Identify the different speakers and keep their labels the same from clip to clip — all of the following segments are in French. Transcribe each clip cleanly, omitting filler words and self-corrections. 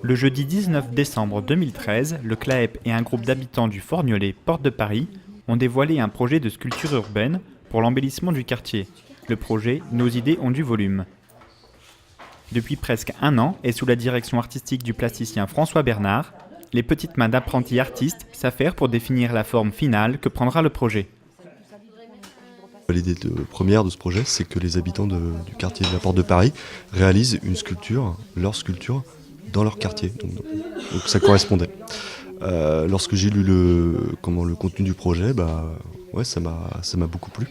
Speaker 1: Le jeudi 19 décembre 2013, le CLAEP et un groupe d'habitants du Fort-Niolais, porte de Paris, ont dévoilé un projet de sculpture urbaine pour l'embellissement du quartier. Le projet « Nos idées ont du volume ». Depuis presque un an, et sous la direction artistique du plasticien François Bernard, les petites mains d'apprentis artistes s'affairent pour définir la forme finale que prendra le projet.
Speaker 2: L'idée première de ce projet, c'est que les habitants du quartier de la Porte de Paris réalisent leur sculpture, dans leur quartier. Donc ça correspondait. Lorsque j'ai lu le contenu du projet, ça m'a beaucoup plu.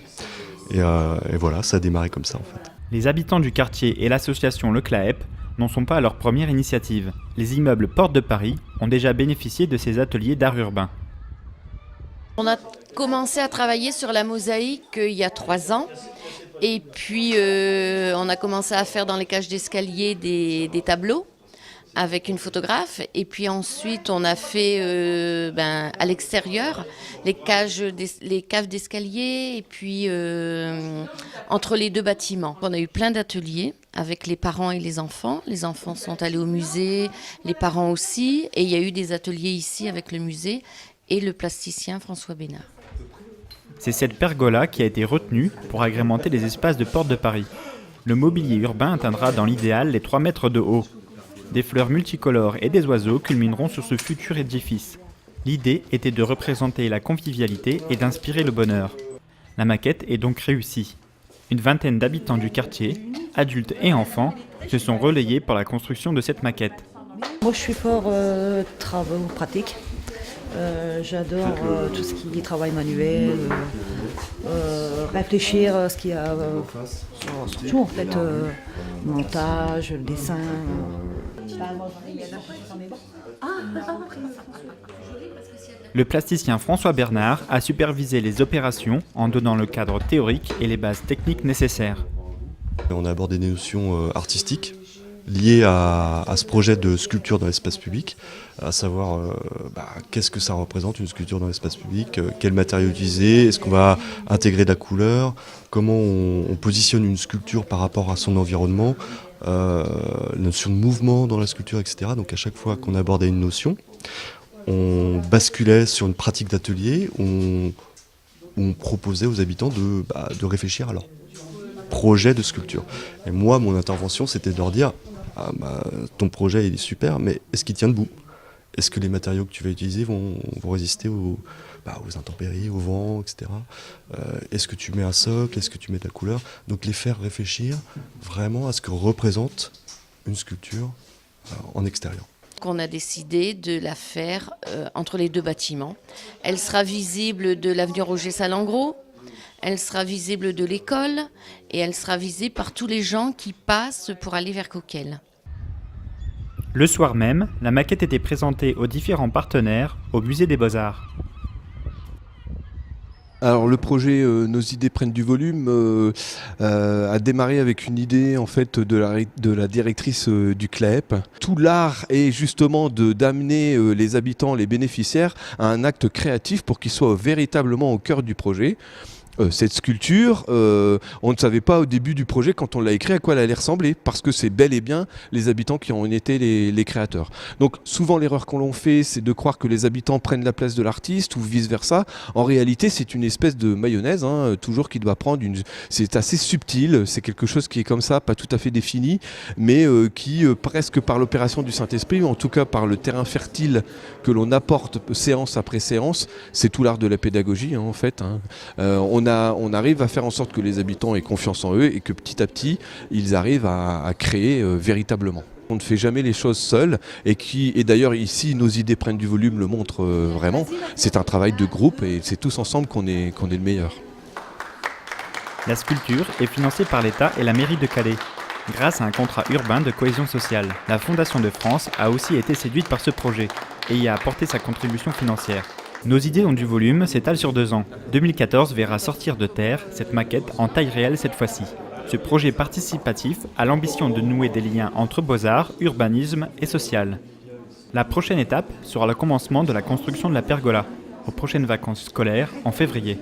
Speaker 2: Et voilà, ça a démarré comme ça en fait.
Speaker 1: Les habitants du quartier et l'association Le CLAEP n'en sont pas à leur première initiative. Les immeubles Porte de Paris ont déjà bénéficié de ces ateliers d'art urbain.
Speaker 3: On a commencé à travailler sur la mosaïque il y a 3 ans. Et puis on a commencé à faire dans les cages d'escalier des tableaux avec une photographe. Et puis ensuite on a fait à l'extérieur les caves d'escalier et puis entre les deux bâtiments. On a eu plein d'ateliers avec les parents et les enfants. Les enfants sont allés au musée, les parents aussi. Et il y a eu des ateliers ici avec le musée et le plasticien François Bernard.
Speaker 1: C'est cette pergola qui a été retenue pour agrémenter les espaces de Porte de Paris. Le mobilier urbain atteindra dans l'idéal les 3 mètres de haut. Des fleurs multicolores et des oiseaux culmineront sur ce futur édifice. L'idée était de représenter la convivialité et d'inspirer le bonheur. La maquette est donc réussie. Une vingtaine d'habitants du quartier, adultes et enfants, se sont relayés pour la construction de cette maquette.
Speaker 4: Moi je suis fort travaux pratiques. J'adore tout ce qui est travail manuel, réfléchir à ce qu'il y a tout en fait, montage, dessin.
Speaker 1: Le plasticien François Bernard a supervisé les opérations en donnant le cadre théorique et les bases techniques nécessaires.
Speaker 2: On a abordé des notions artistiques liées à ce projet de sculpture dans l'espace public, à savoir qu'est-ce que ça représente une sculpture dans l'espace public, quels matériaux utiliser, est-ce qu'on va intégrer de la couleur, comment on positionne une sculpture par rapport à son environnement, la notion de mouvement dans la sculpture, etc. Donc à chaque fois qu'on abordait une notion, on basculait sur une pratique d'atelier où on proposait aux habitants de réfléchir à leur projet de sculpture. Et moi, mon intervention, c'était de leur dire ton projet il est super, mais est-ce qu'il tient debout? Est-ce que les matériaux que tu vas utiliser vont résister aux intempéries, au vent, etc. Est-ce que tu mets un socle? Est-ce que tu mets de la couleur? Donc les faire réfléchir vraiment à ce que représente une sculpture en extérieur.
Speaker 3: On a décidé de la faire entre les deux bâtiments. Elle sera visible de l'avenue Roger Salengro, elle sera visible de l'école et elle sera visible par tous les gens qui passent pour aller vers Coquelles.
Speaker 1: Le soir même, la maquette était présentée aux différents partenaires au musée des Beaux-Arts.
Speaker 5: Alors le projet Nos idées prennent du volume a démarré avec une idée en fait de la directrice du CLAEP. Tout l'art est justement d'amener les habitants, les bénéficiaires à un acte créatif pour qu'ils soient véritablement au cœur du projet. Cette sculpture, on ne savait pas au début du projet quand on l'a écrit à quoi elle allait ressembler, parce que c'est bel et bien les habitants qui ont été les créateurs. Donc souvent l'erreur qu'on l'on fait, c'est de croire que les habitants prennent la place de l'artiste ou vice versa. En réalité, c'est une espèce de mayonnaise, toujours qui doit prendre c'est assez subtil, c'est quelque chose qui est comme ça, pas tout à fait défini, mais qui presque par l'opération du Saint-Esprit, ou en tout cas par le terrain fertile que l'on apporte séance après séance, c'est tout l'art de la pédagogie en fait. On arrive à faire en sorte que les habitants aient confiance en eux et que petit à petit, ils arrivent à créer véritablement. On ne fait jamais les choses seuls et d'ailleurs ici, Nos idées prennent du volume le montre vraiment. C'est un travail de groupe et c'est tous ensemble qu'on est le meilleur.
Speaker 1: La sculpture est financée par l'État et la mairie de Calais. Grâce à un contrat urbain de cohésion sociale, la Fondation de France a aussi été séduite par ce projet et y a apporté sa contribution financière. Nos idées ont du volume s'étale sur 2 ans. 2014 verra sortir de terre cette maquette en taille réelle cette fois-ci. Ce projet participatif a l'ambition de nouer des liens entre beaux-arts, urbanisme et social. La prochaine étape sera le commencement de la construction de la pergola, aux prochaines vacances scolaires en février.